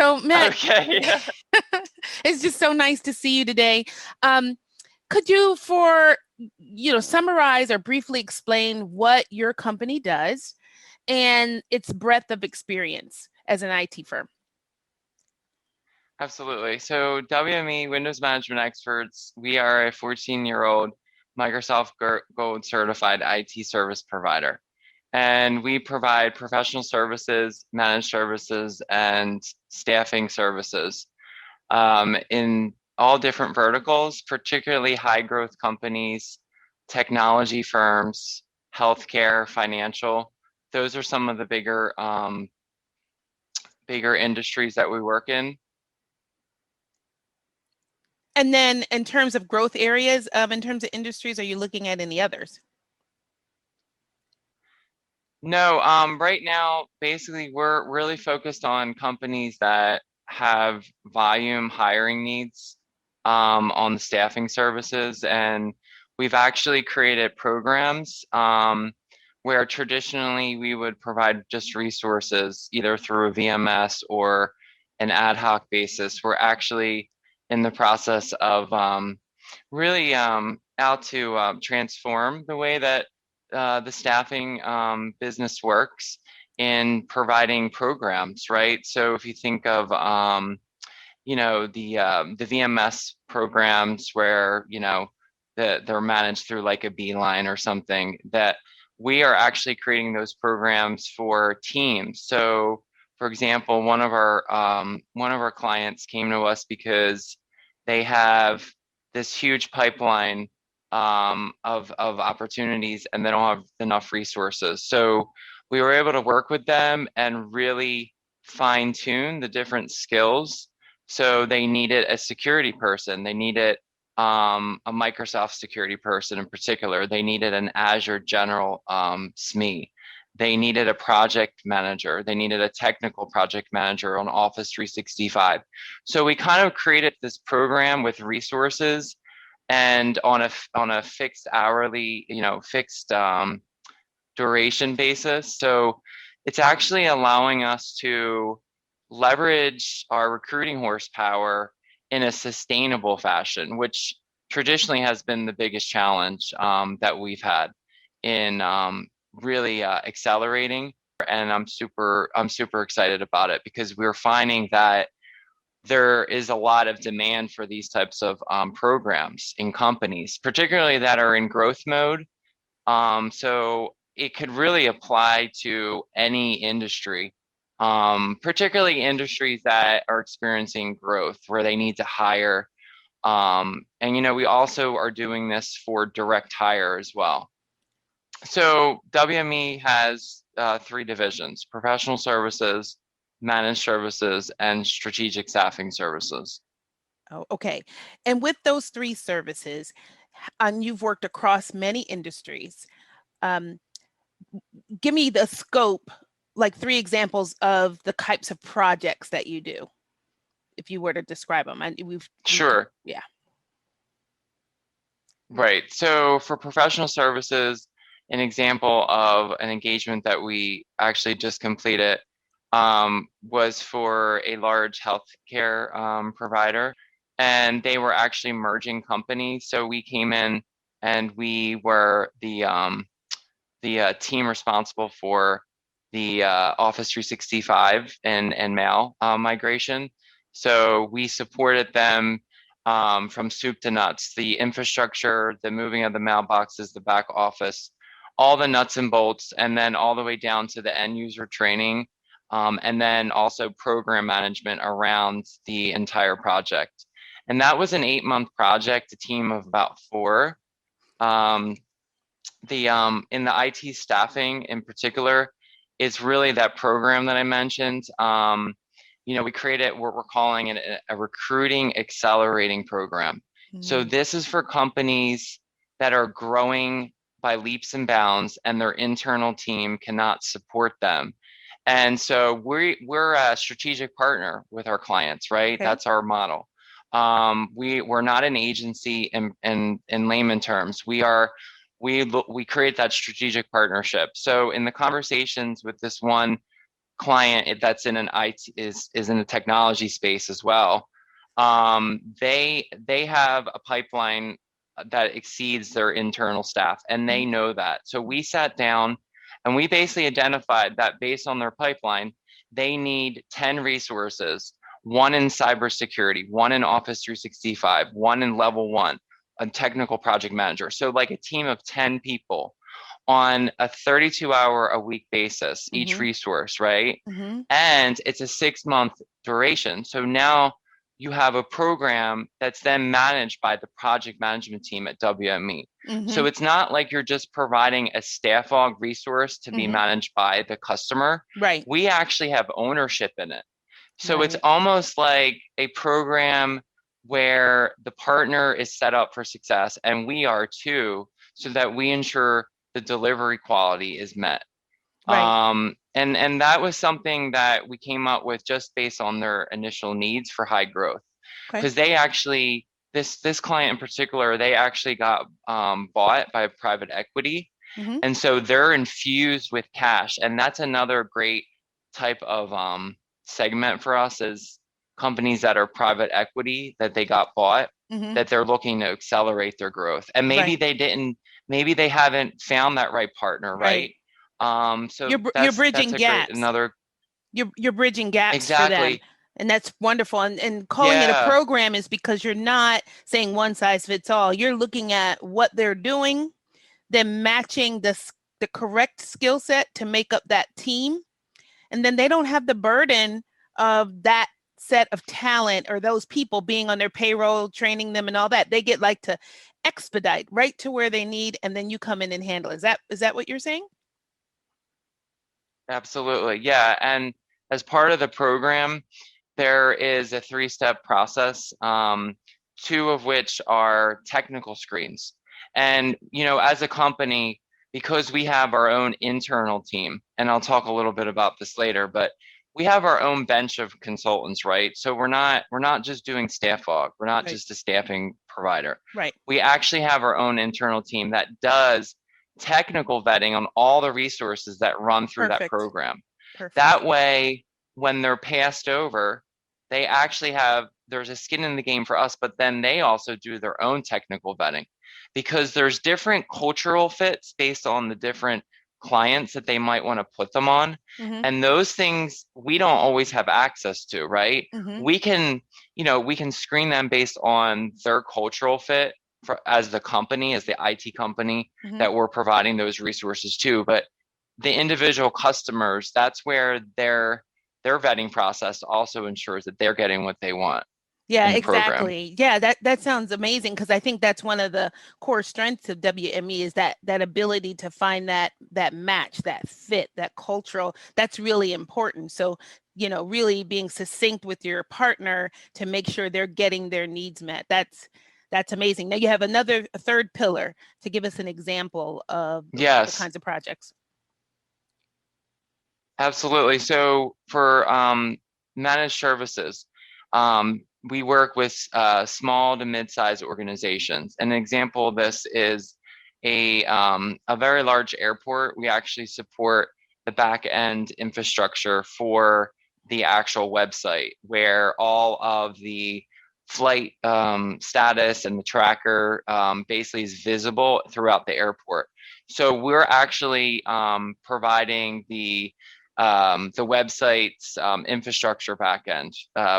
So Matt, Okay. it's just so nice to see you today. Um, could you, for summarize or briefly explain what your company does and its breadth of experience as an IT firm? Absolutely. So WME, Windows Management Experts, we are a 14-year-old Microsoft Gold certified IT service provider. And we provide professional services, managed services, and staffing services in all different verticals, particularly high growth companies, technology firms, healthcare, financial. Those are some of the bigger industries that we work in. And then in terms of growth areas, in terms of industries, are you looking at any others? No, right now, basically, we're really focused on companies that have volume hiring needs on the staffing services. And we've actually created programs where traditionally we would provide just resources either through a VMS or an ad hoc basis. We're actually in the process of really out to transform the way that the staffing business works in providing programs, right? So if you think of the VMS programs where they're managed through like a Beeline or something, that we are actually creating those programs for teams. So, for example, one of our clients came to us because they have this huge pipeline of opportunities and they don't have enough resources. So we were able to work with them and really fine tune the different skills. So they needed a security person. They needed a Microsoft security person in particular. They needed an Azure general SME. They needed a project manager. They needed a technical project manager on Office 365. So we kind of created this program with resources and on a fixed hourly, fixed duration basis. So it's actually allowing us to leverage our recruiting horsepower in a sustainable fashion, which traditionally has been the biggest challenge that we've had in really accelerating. And I'm super excited about it because we're finding that there is a lot of demand for these types of programs in companies, particularly that are in growth mode. So it could really apply to any industry, particularly industries that are experiencing growth where they need to hire. And we also are doing this for direct hire as well. So WME has three divisions: professional services, managed services, and strategic staffing services. Oh, okay. And with those three services, and you've worked across many industries, um, give me the scope, like three examples of the types of projects that you do, if you were to describe them. And Sure. yeah. Right. So for professional services, an example of an engagement that we actually just completed was for a large healthcare provider, and they were actually merging companies. So we came in and we were the team responsible for the Office 365 and mail migration. So we supported them from soup to nuts, the infrastructure, the moving of the mailboxes, the back office, all the nuts and bolts, and then all the way down to the end user training, and then also program management around the entire project. And that was an 8-month project, a team of about four. Um, the In the IT staffing in particular, is really that program that I mentioned. We created what we're calling it a recruiting accelerating program. So Mm. this is for companies that are growing by leaps and bounds, and their internal team cannot support them. And so we're a strategic partner with our clients, right? Okay. That's our model. We're not an agency in layman terms. We create that strategic partnership. So in the conversations with this one client that's in an IT is in the technology space as well. They have a pipeline that exceeds their internal staff, and they know that. So we sat down and we basically identified that based on their pipeline, they need 10 resources, one in cybersecurity, one in Office 365, one in level one, a technical project manager. So like a team of 10 people on a 32-hour-a-week basis, each resource, right? And it's a 6-month duration. So now you have a program that's then managed by the project management team at WME. So it's not like you're just providing a staff aug resource to be managed by the customer. Right. We actually have ownership in it. So Right. it's almost like a program where the partner is set up for success, and we are too, so that we ensure the delivery quality is met. Right. And that was something that we came up with just based on their initial needs for high growth. Okay. Because they actually, this client in particular, they actually got bought by private equity. And so they're infused with cash. And that's another great type of segment for us, is companies that are private equity that they got bought, that they're looking to accelerate their growth. And maybe they didn't, maybe they haven't found that right partner, right? So you're bridging gaps. You're bridging gaps for them. And that's wonderful. And calling it a program is because you're not saying one size fits all. You're looking at what they're doing, then matching the correct skill set to make up that team. And then they don't have the burden of that set of talent or those people being on their payroll, training them and all that. They get like to expedite right to where they need, and then you come in and handle. Is that what you're saying? Absolutely. Yeah. And as part of the program, there is a 3-step process, 2 of which are technical screens. And, as a company, because we have our own internal team, and I'll talk a little bit about this later, but we have our own bench of consultants, right? So we're not just doing staff aug. We're not just a staffing provider. Right. We actually have our own internal team that does technical vetting on all the resources that run through that program. That way, when they're passed over, they actually there's a skin in the game for us, but then they also do their own technical vetting, because there's different cultural fits based on the different clients that they might want to put them on. And those things we don't always have access to, right? We can screen them based on their cultural fit as the company, as the IT company that we're providing those resources to. But the individual customers, that's where their vetting process also ensures that they're getting what they want. Yeah, exactly. Yeah, that sounds amazing, because I think that's one of the core strengths of WME is that ability to find that match, that fit, that cultural. That's really important. So, really being succinct with your partner to make sure they're getting their needs met. That's amazing. Now you have a third pillar to give us an example of the kinds of projects. Absolutely. So for managed services, we work with small to mid-sized organizations. An example of this is a very large airport. We actually support the back-end infrastructure for the actual website, where all of the flight status and the tracker basically is visible throughout the airport. So we're actually providing the website's infrastructure backend,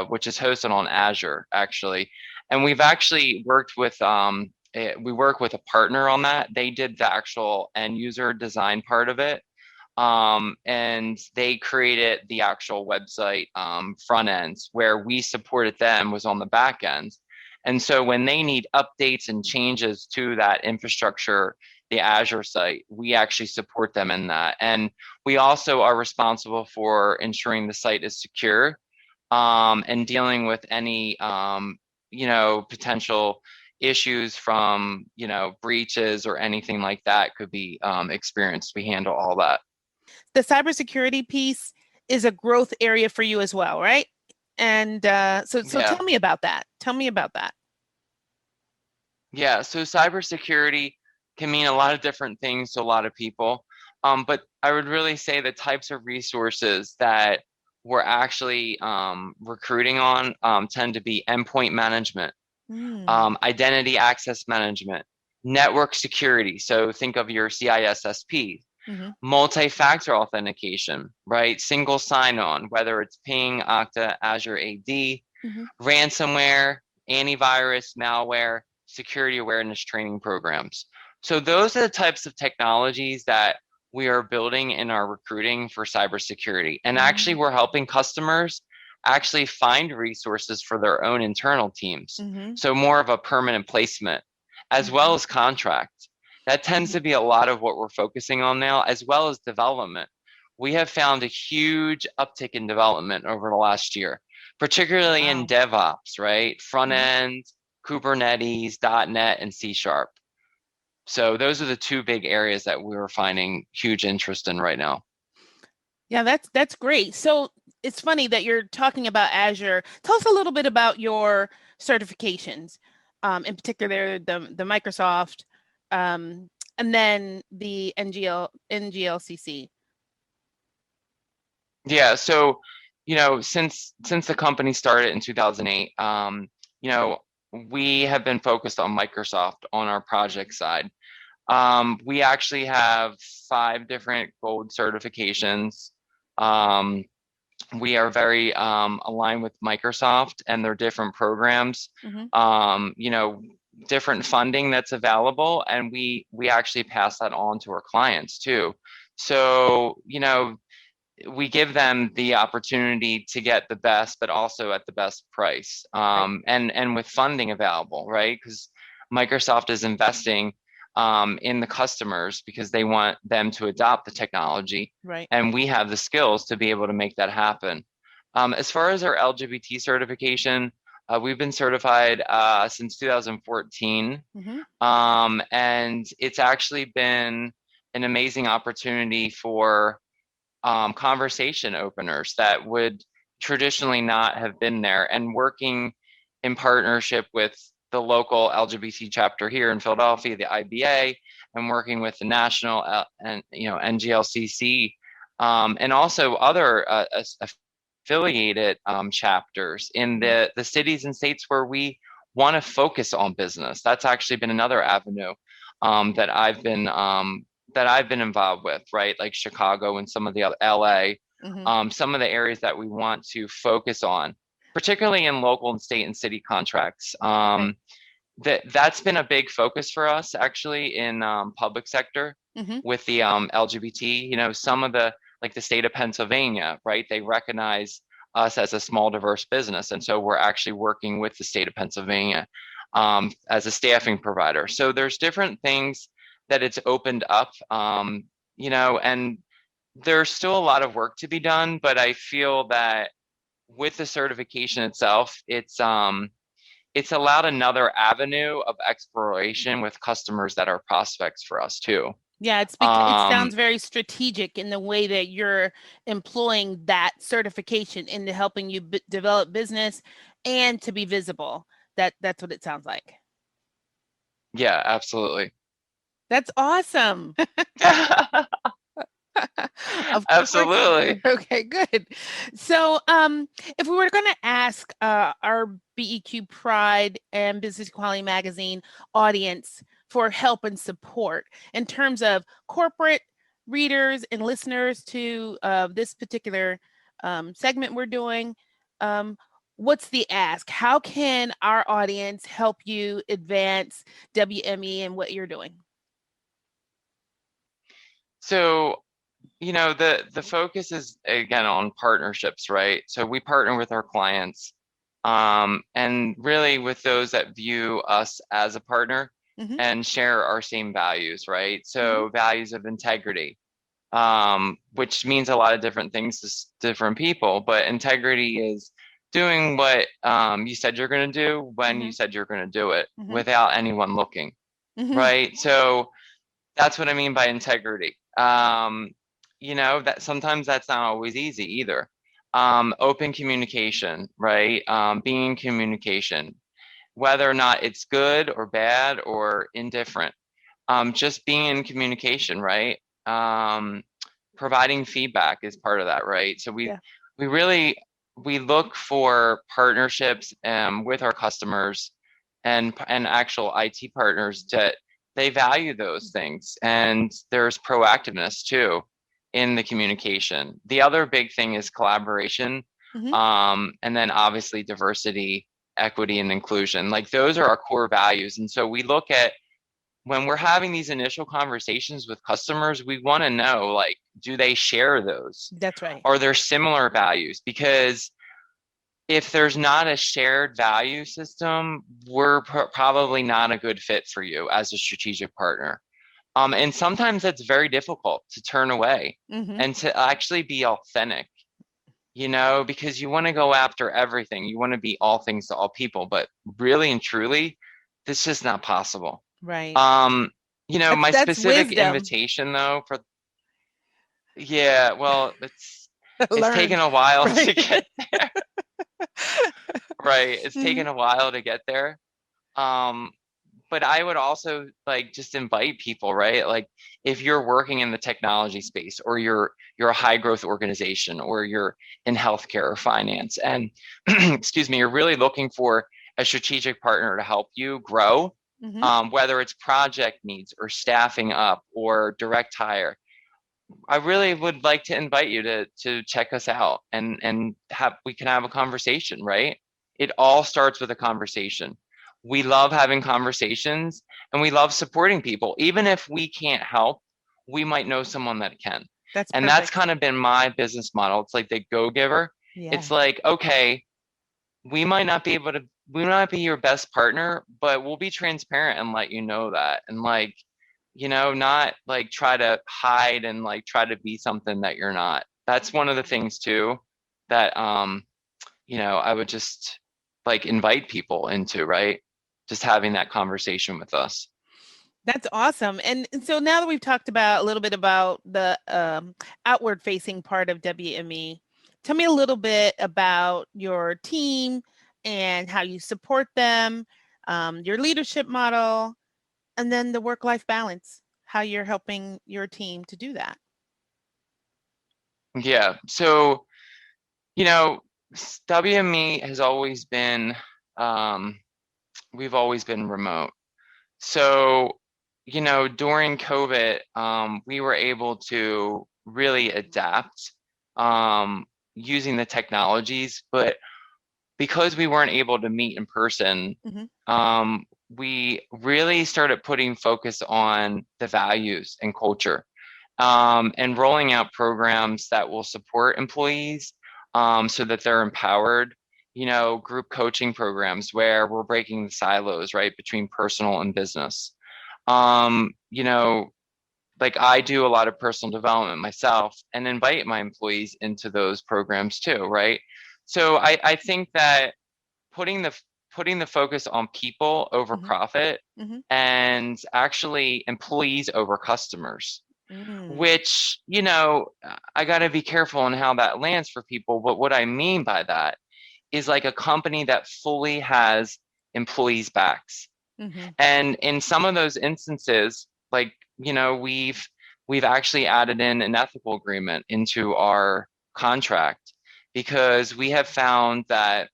which is hosted on Azure, actually. And we've actually worked with, we work with a partner on that. They did the actual end user design part of it. And they created the actual website front ends, where we supported them was on the back end. And so when they need updates and changes to that infrastructure, the Azure site, we actually support them in that. And we also are responsible for ensuring the site is secure and dealing with any, potential issues from, breaches or anything like that could be experienced. We handle all that. The cybersecurity piece is a growth area for you as well, right? And so tell me about that. Yeah, so cybersecurity can mean a lot of different things to a lot of people. But I would really say the types of resources that we're actually recruiting on tend to be endpoint management, Mm. identity access management, network security. So think of your CISSP, Mm-hmm. multi-factor authentication, right? Single sign-on, whether it's Ping, Okta, Azure AD, Mm-hmm. ransomware, antivirus, malware, security awareness training programs. So those are the types of technologies that we are building in our recruiting for cybersecurity. And actually, we're helping customers actually find resources for their own internal teams. Mm-hmm. So more of a permanent placement, as well Mm-hmm. as contract. That tends Mm-hmm. to be a lot of what we're focusing on now, as well as development. We have found a huge uptick in development over the last year, particularly in Wow. DevOps, right? Front Mm-hmm. end, Kubernetes, .NET, and C Sharp. So those are the two big areas that we're finding huge interest in right now. Yeah, that's great. So it's funny that you're talking about Azure. Tell us a little bit about your certifications, in particular the Microsoft, and then the NGLCC. Yeah, so since the company started in 2008, you know, we have been focused on Microsoft on our project side. We actually have 5 different gold certifications. Um, we are very aligned with Microsoft and their different programs, Mm-hmm. um, you know, different funding that's available, and we actually pass that on to our clients too. So, we give them the opportunity to get the best, but also at the best price, Right. and with funding available, right? Because Microsoft is investing in the customers because they want them to adopt the technology, Right. and we have the skills to be able to make that happen. As far as our LGBT certification, we've been certified since 2014, Mm-hmm. and it's actually been an amazing opportunity for conversation openers that would traditionally not have been there, and working in partnership with the local LGBT chapter here in Philadelphia, the IBA, and working with the national and NGLCC, and also other affiliated chapters in the cities and states where we want to focus on business. That's actually been another avenue that I've been involved with, right? Like Chicago and some of the other LA, Mm-hmm. some of the areas that we want to focus on, particularly in local and state and city contracts. Right. That's been a big focus for us actually in public sector Mm-hmm. with the LGBT. Some of the like the state of Pennsylvania, right? They recognize us as a small diverse business, and so we're actually working with the state of Pennsylvania as a staffing provider. So there's different things that it's opened up, and there's still a lot of work to be done, but I feel that with the certification itself, it's allowed another avenue of exploration with customers that are prospects for us too. Yeah, it Um, sounds very strategic in the way that you're employing that certification into helping you develop business and to be visible. That's what it sounds like. yeah, absolutely. That's awesome. Of course. Absolutely. Okay, good. So, if we were going to ask our BEQ Pride and Business Equality Magazine audience for help and support in terms of corporate readers and listeners to this particular segment we're doing, um, what's the ask? How can our audience help you advance WME and what you're doing? So, the focus is again on partnerships, right? So we partner with our clients, and really with those that view us as a partner Hmm. and share our same values, right? Hmm. So values of integrity, which means a lot of different things to different people, but integrity is doing what you said you're going to do when you Hmm. said you're going to do it Hmm. without anyone looking, Hmm. right? So that's what I mean by integrity. That sometimes that's not always easy either. Open communication, right? Being in communication, whether or not it's good or bad or indifferent. Just being in communication, right? providing feedback is part of that, right? So Yeah. we really we look for partnerships with our customers and actual IT partners that they value those things, and there's proactiveness too in the communication. The other big thing is collaboration, Hmm. and then obviously diversity, equity, and inclusion. Like those are our core values, and so we look at when we're having these initial conversations with customers, we want to know, like, do they share those? That's right. Are there similar values? Because if there's not a shared value system, we're probably not a good fit for you as a strategic partner. And sometimes it's very difficult to turn away Hmm. and to actually be authentic, because you want to go after everything. You want to be all things to all people, but really and truly, this is just not possible. Right. Um, my That's specific wisdom. invitation though for yeah, well, it's Learned. taken a while to Right. get right. It's Hmm. taken a while to get there. Um, but I would also like just invite people, right? Like if you're working in the technology space or you're a high growth organization or you're in healthcare or finance and excuse me, you're really looking for a strategic partner to help you grow, Hmm. whether it's project needs or staffing up or direct hire. I really would like to invite you to check us out and have we can have a conversation, right? It all starts with a conversation. We love having conversations and we love supporting people. Even if we can't help, we might know someone that can. That's And that's perfect. kind of been my business model. It's like the go-giver. Yeah. It's like, okay, we might not be your best partner, but we'll be transparent and let you know that. And like, not like try to hide and like try to be something that you're not. That's one of the things too that I would just like invite people into, right? Just having that conversation with us. That's awesome. And so now that we've talked about a little bit about the outward facing part of WME, tell me a little bit about your team and how you support them, your leadership model, and then the work-life balance, how you're helping your team to do that. Yeah. So, you know, WME has always been um we've always been remote. So, during COVID, we were able to really adapt um, using the technologies, but because we weren't able to meet in person, Hmm. we really started putting focus on the values and culture, and rolling out programs that will support employees so that they're empowered. Group coaching programs where we're breaking the silos, right, between personal and business. Um, you know, like I do a lot of personal development myself and invite my employees into those programs too, right? So I think that putting the putting the focus on people over Hmm. profit Hmm. and actually employees over customers, Mm. which, I got to be careful on how that lands for people. But what I mean by that is like a company that fully has employees' backs. Hmm. And in some of those instances, like, we've actually added in an ethical agreement into our contract because we have found that,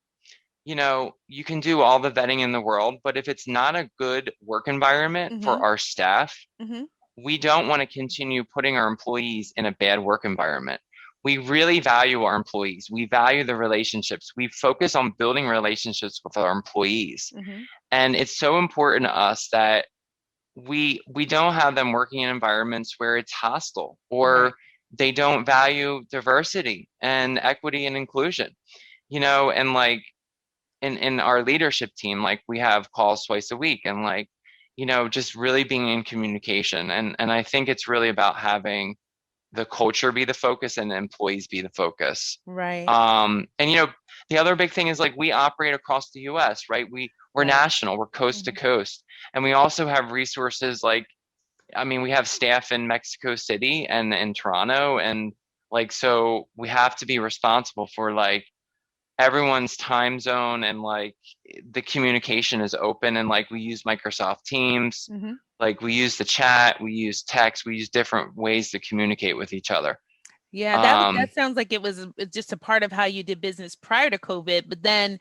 you can do all the vetting in the world, but if it's not a good work environment Hmm. for our staff, Hmm. we don't want to continue putting our employees in a bad work environment. We really value our employees. We value the relationships. We focus on building relationships with our employees. Hmm. And it's so important to us that we don't have them working in environments where it's hostile Right. or they don't value diversity and equity and inclusion. And like in our leadership team, like we have calls twice a week and like, just really being in communication. And I think it's really about having the culture be the focus and the employees be the focus. Right. And the other big thing is like we operate across the US, right? We're Right. national, we're coast to Hmm. coast. And we also have resources like, I mean, we have staff in Mexico City and in Toronto. And like, so we have to be responsible for like everyone's time zone and like the communication is open and like we use Microsoft Teams. Hmm. Like we use the chat, we use text, we use different ways to communicate with each other. Yeah, that Um, sounds like it was just a part of how you did business prior to COVID, but then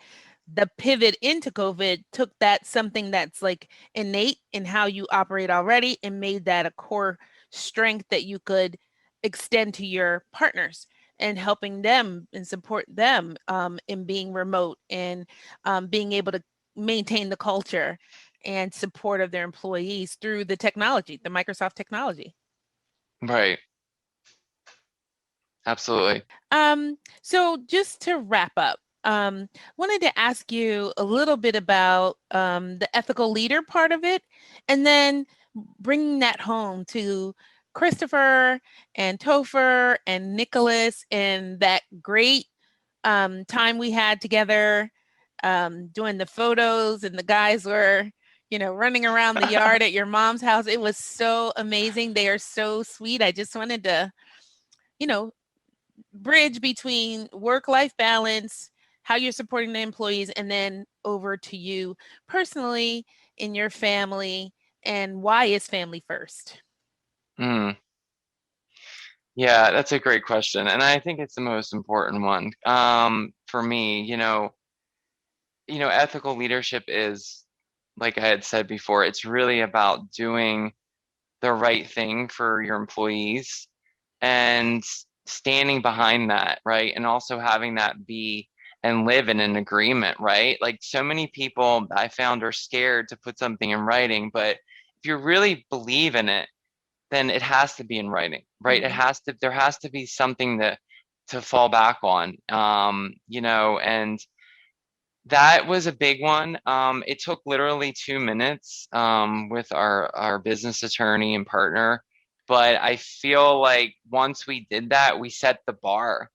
the pivot into COVID took that something that's like innate in how you operate already and made that a core strength that you could extend to your partners and helping them and support them in being remote and being able to maintain the culture and support of their employees through the technology, the Microsoft technology. right, absolutely. So just to wrap up, wanted to ask you a little bit about the ethical leader part of it, and then bringing that home to Christopher and Topher and Nicholas and that great time we had together doing the photos, and the guys were, running around the yard at your mom's house. It was so amazing. They are so sweet. I just wanted to, you know, bridge between work-life balance, how you're supporting the employees, and then over to you personally in your family, and why is family first? Mm, yeah, that's a great question, and I think it's the most important one. For me, ethical leadership is, like I had said before, it's really about doing the right thing for your employees and standing behind that, right? And also having that be and live in an agreement, right? Like so many people I found are scared to put something in writing, but if you really believe in it, then it has to be in writing, right? Mm-hmm. There has to be something to fall back on. And that was a big one. It took literally 2 minutes with our business attorney and partner, but I feel like once we did that, we set the bar.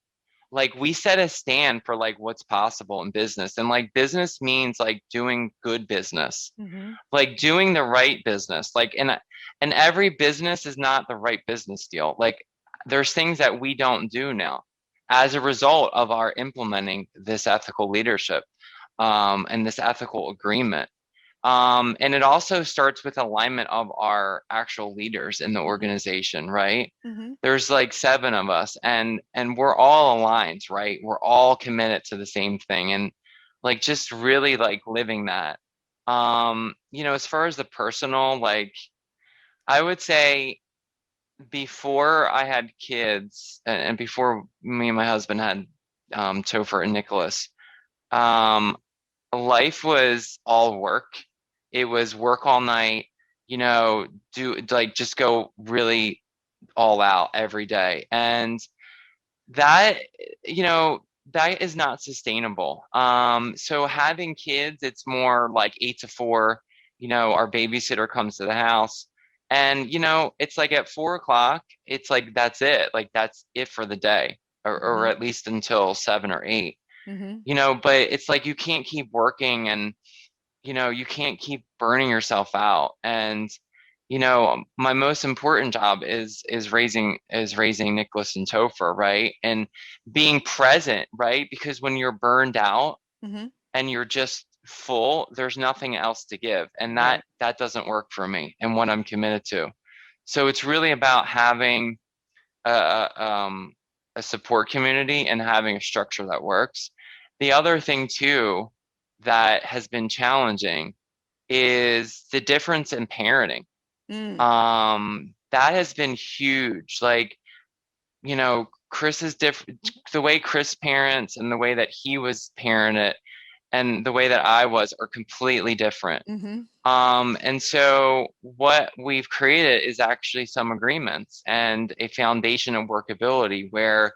Like we set a stand for like what's possible in business, and like business means like doing good business, Mm-hmm. like doing the right business. Like and every business is not the right business deal. Like there's things that we don't do now as a result of our implementing this ethical leadership and this ethical agreement. And it also starts with alignment of our actual leaders in the Mm-hmm. organization, right? Mm-hmm. There's like 7 of us, and we're all aligned, right? We're all committed to the same thing, and like just really like living that. As far as the personal, like I would say before I had kids and before me and my husband had Topher and Nicholas, um, life was all work. It was work all night, do like just go really all out every day. And that, you know, that is not sustainable. So having kids, it's more like 8 to 4, our babysitter comes to the house. And, it's like at 4 o'clock, it's like that's it. Like that's it for the day, or Mm-hmm. at least until 7 or 8. Mm-hmm. But it's like you can't keep working, and you can't keep burning yourself out. And my most important job is raising Nicholas and Topher, right? And being present, right? Because when you're burned out Mm-hmm. and you're just full, there's nothing else to give, and that Right. that doesn't work for me and what I'm committed to. So it's really about having a, a, um, a support community and having a structure that works. The other thing too that has been challenging is the difference in parenting. Mm. That has been huge. Like, Chris is different. The way Chris parents and the way that he was parented and the way that I was are completely different. Mm-hmm. And so what we've created is actually some agreements and a foundation of workability where,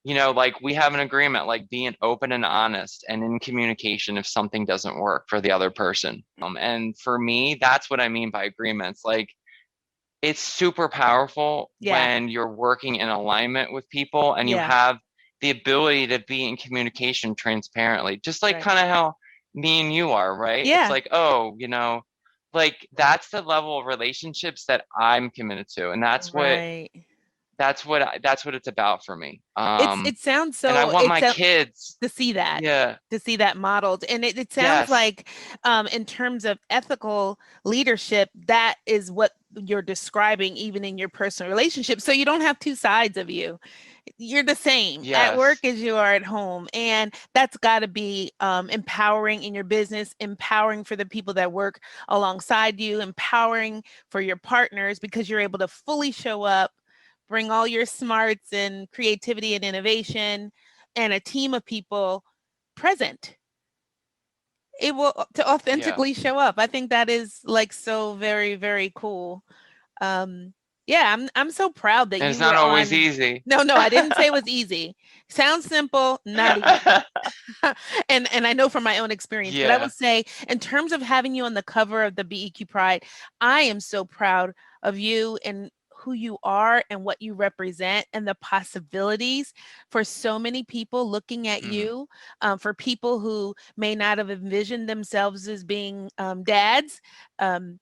like we have an agreement, like being open and honest and in communication if something doesn't work for the other person. And for me, that's what I mean by agreements. Like it's super powerful Yeah. when you're working in alignment with people and you Yeah. have the ability to be in communication transparently, just like Right. kind of how me and you are, right? It's Yeah. like, oh, like that's the level of relationships that I'm committed to. And that's what Right. that's what it's about for me. It sounds And I so, want my kids, to see that, yeah, modeled. And it sounds yes, like, in terms of ethical leadership, that is what you're describing even in your personal relationship. So you don't have two sides of you. You're the same at work yes, as you are at home. And that's got to be, empowering in your business, empowering for the people that work alongside you, empowering for your partners, because you're able to fully show up, bring all your smarts and creativity and innovation, and a team of people present, able to yeah. authentically show up. I think that is like so very, very cool. Um, yeah, I'm so proud that And you it's not were always on. easy. No, no, I didn't say it was easy. Sounds simple, not easy. And I know from my own experience, but I Yeah. would say, in terms of having you on the cover of the BEQ Pride, I am so proud of you and who you are and what you represent, and the possibilities for so many people looking at Mm, you, for people who may not have envisioned themselves as being, dads. Um,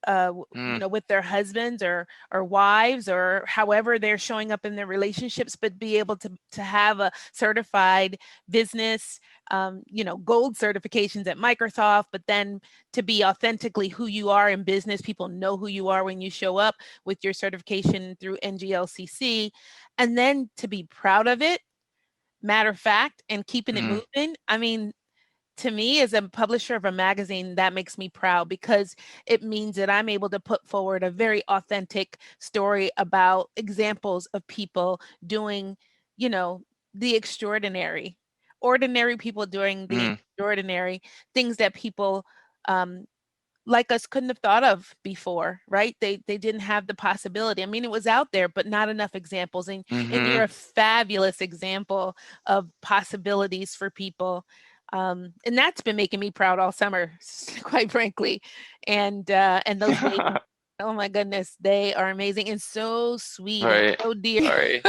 mm, with their husbands or wives, or however they're showing up in their relationships, but be able to have a certified business, gold certifications at Microsoft, but then to be authentically who you are in business. People know who you are when you show up with your certification through NGLCC, and then to be proud of it, matter of fact, and keeping it mm, moving. I mean, to me, as a publisher of a magazine, that makes me proud, because it means that I'm able to put forward a very authentic story about examples of people doing, you know, the extraordinary, ordinary people doing the mm, extraordinary things that people, um, like us, couldn't have thought of before, right? They didn't have the possibility. I mean, it was out there, but not enough examples. And you're mm-hmm. a fabulous example of possibilities for people. And that's been making me proud all summer, quite frankly. And those babies, oh my goodness, they are amazing and so sweet and Right. so dear. Right.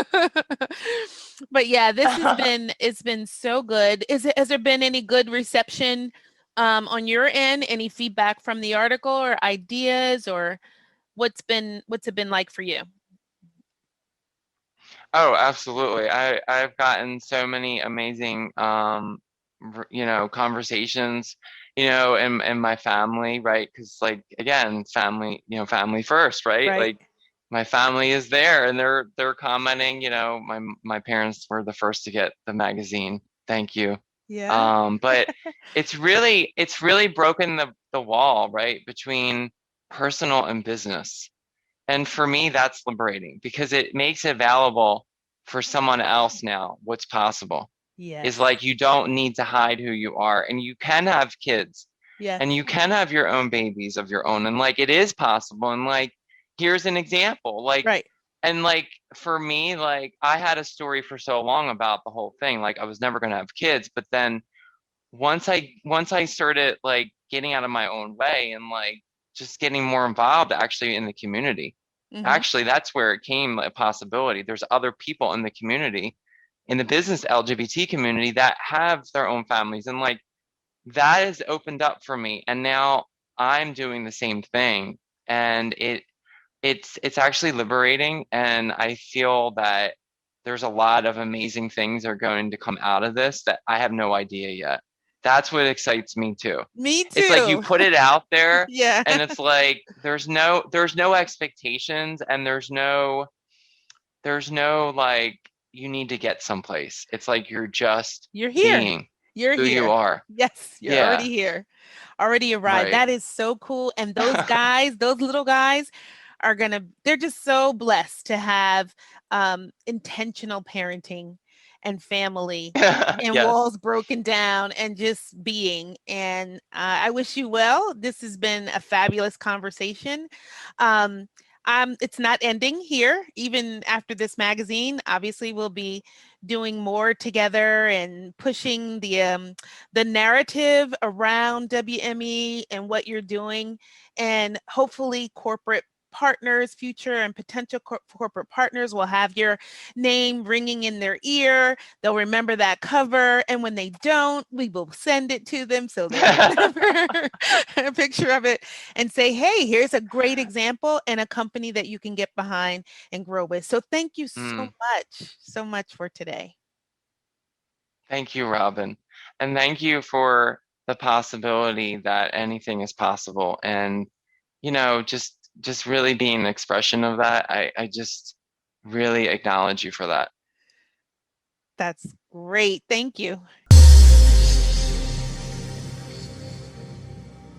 But yeah, it's been so good. Has there been any good reception, on your end? Any feedback from the article or ideas, or what's it been like for you? Oh, absolutely. I've gotten so many amazing conversations, and my family, right? Because like again, family, family first, right? Right. Like my family is there and they're commenting, my parents were the first to get the magazine. Thank you. Yeah. But it's really broken the wall, right, between personal and business. And for me, that's liberating because it makes it available for someone else now what's possible. Is Yes. like you don't need to hide who you are, and you can have kids, Yes. and you can have your own babies of your own, and like it is possible. And like, here's an example. Like, Right. and like for me, like I had a story for so long about the whole thing. Like I was never gonna have kids, but then once I started like getting out of my own way and like just getting more involved actually in the community. Hmm. Actually, that's where it came a possibility. There's other people in the community, in the business LGBT community that have their own families and like that has opened up for me. And now I'm doing the same thing and it's actually liberating and I feel that there's a lot of amazing things that are going to come out of this that I have no idea yet. That's what excites me too. Me It's like you too. put it out there Yeah. and it's like there's no expectations and there's no like you need to get someplace. It's like you're just You're here. being You're who you here. are. Yes, you're Yeah, already here. Already arrived. right. That is so cool. And those guys, those little guys they're just so blessed to have, intentional parenting and family and Yes. walls broken down and just being. And I wish you well. This has been a fabulous conversation. Um, it's not ending here, even after this magazine. Obviously, we'll be doing more together and pushing the narrative around WME and what you're doing, and hopefully corporate partners, future and potential corporate partners will have your name ringing in their ear. They'll remember that cover. And when they don't, we will send it to them so they remember a picture of it and say, hey, here's a great example and a company that you can get behind and grow with. So thank you Mm, so much for today. thank you, Robin. And thank you for the possibility that anything is possible. And, just really being an expression of that. I just really acknowledge you for that. That's great. Thank you.